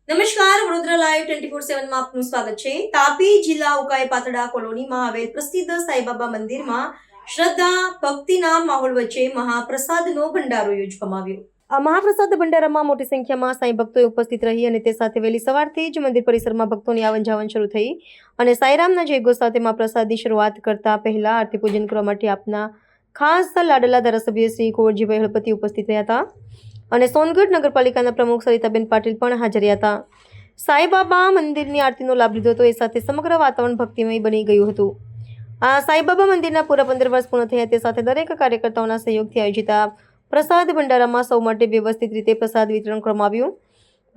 નમસ્કાર, વડોદરા લાઈવ 24/7 માં આપનું સ્વાગત છે। તાપી જિલ્લા ઉકાઈ પાતળા કોલોનીમાં આવેલ પ્રસિદ્ધ સાંઈબાબા મંદિરમાં શ્રદ્ધા ભક્તિના માહોલ વચ્ચે મહાપ્રસાદનો ભંડારો યોજવામાં આવ્યો। આ મહાપ્રસાદ ભંડારામાં મોટી સંખ્યામાં સાંઈ ભક્તોએ ઉપસ્થિત રહી અને તે સાથે વહેલી સવારથી જ મંદિર પરિસરમાં ભક્તોની આવન જાવન શરૂ થઈ અને સાંઈરામના જયઘોષ સાથે મહાપ્રસાદની શરૂઆત કરતા પહેલા આરતી પૂજન કરવા માટે આપના ખાસ લાડલા ધારાસભ્ય શ્રી કુંવરજીભાઈ હળપતિ ઉપસ્થિત રહ્યા હતા અને સોનગઢ નગરપાલિકાના પ્રમુખ સરિતાબેન પાટીલ પણ હાજર હતા। સાંઈબાબા મંદિરની આરતીનો લાભ લીધો હતો, એ સાથે સમગ્ર વાતાવરણ ભક્તિમય બની ગયું હતું। આ સાંઈબાબા મંદિરના પૂરા 15 વર્ષ પૂર્ણ થયા તે સાથે દરેક કાર્યકર્તાઓના સહયોગથી આયોજિત આ પ્રસાદ ભંડારામાં સૌ માટે વ્યવસ્થિત રીતે પ્રસાદ વિતરણ કરવામાં આવ્યું।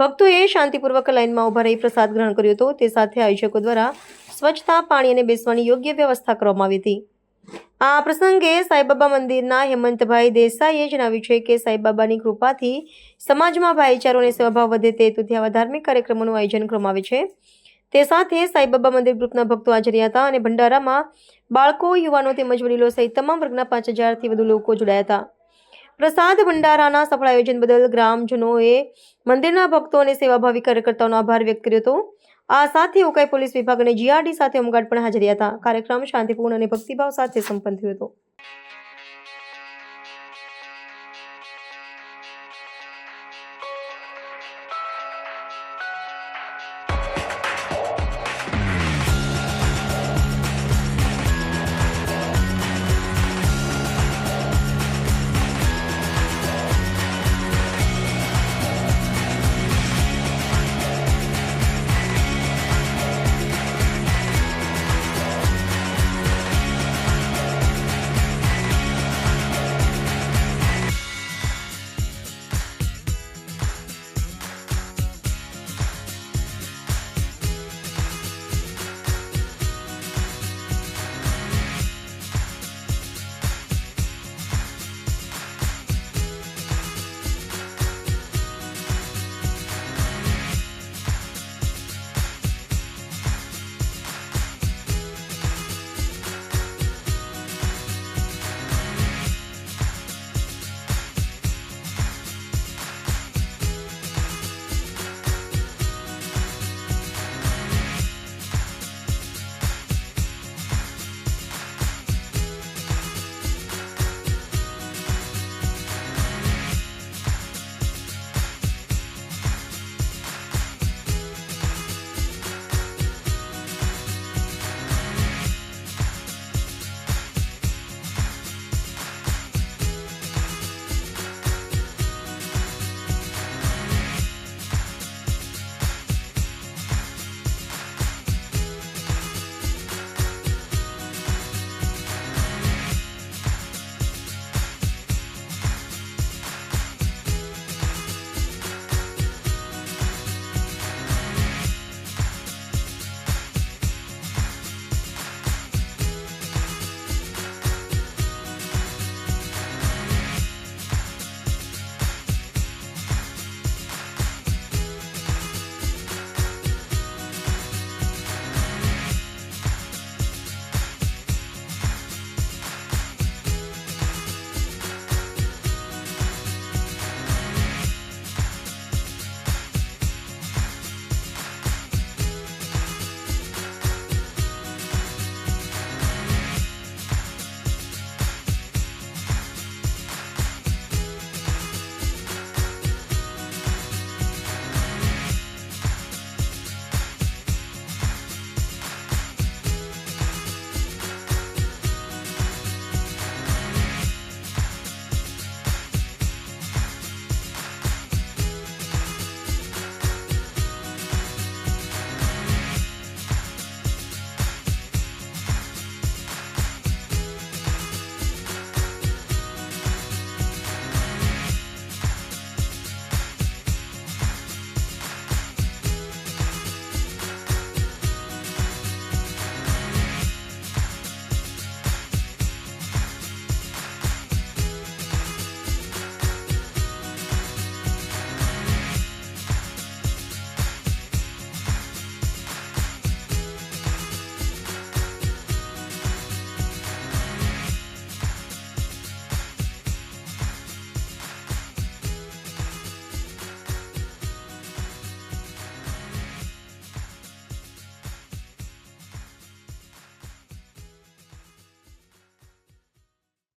ભક્તોએ શાંતિપૂર્વક લાઇનમાં ઊભા રહી પ્રસાદ ગ્રહણ કર્યો હતો। તે સાથે આયોજકો દ્વારા સ્વચ્છતા, પાણી અને બેસવાની યોગ્ય વ્યવસ્થા કરવામાં આવી હતી। આ પ્રસંગે સાંઈબાબા મંદિરના હેમંતભાઈ દેસાઈએ જણાવ્યું છે કે સાંઈબાબાની કૃપાથી સમાજમાં ભાઈચારો અને સેવાભાવ વધે તે હેતુથી આવા ધાર્મિક કાર્યક્રમોનું આયોજન કરવામાં આવે છે। તે સાથે સાંઈબાબા મંદિર ગ્રુપના ભક્તો હાજર હતા અને ભંડારામાં બાળકો, યુવાનો તેમજ વડીલો સહિત તમામ વર્ગના 5000થી વધુ લોકો જોડાયા હતા। પ્રસાદ ભંડારાના સફળ આયોજન બદલ ગ્રામજનોએ મંદિરના ભક્તો અને સેવાભાવી કાર્યકર્તાઓનો આભાર વ્યક્ત કર્યો હતો। આ સાથે ઉકાઈ પોલીસ વિભાગ અને જીઆરડી સાથે હોમગાર્ડ પણ હાજર હતા। કાર્યક્રમ શાંતિપૂર્ણ અને ભક્તિભાવ સાથે સંપન્ન થયો હતો।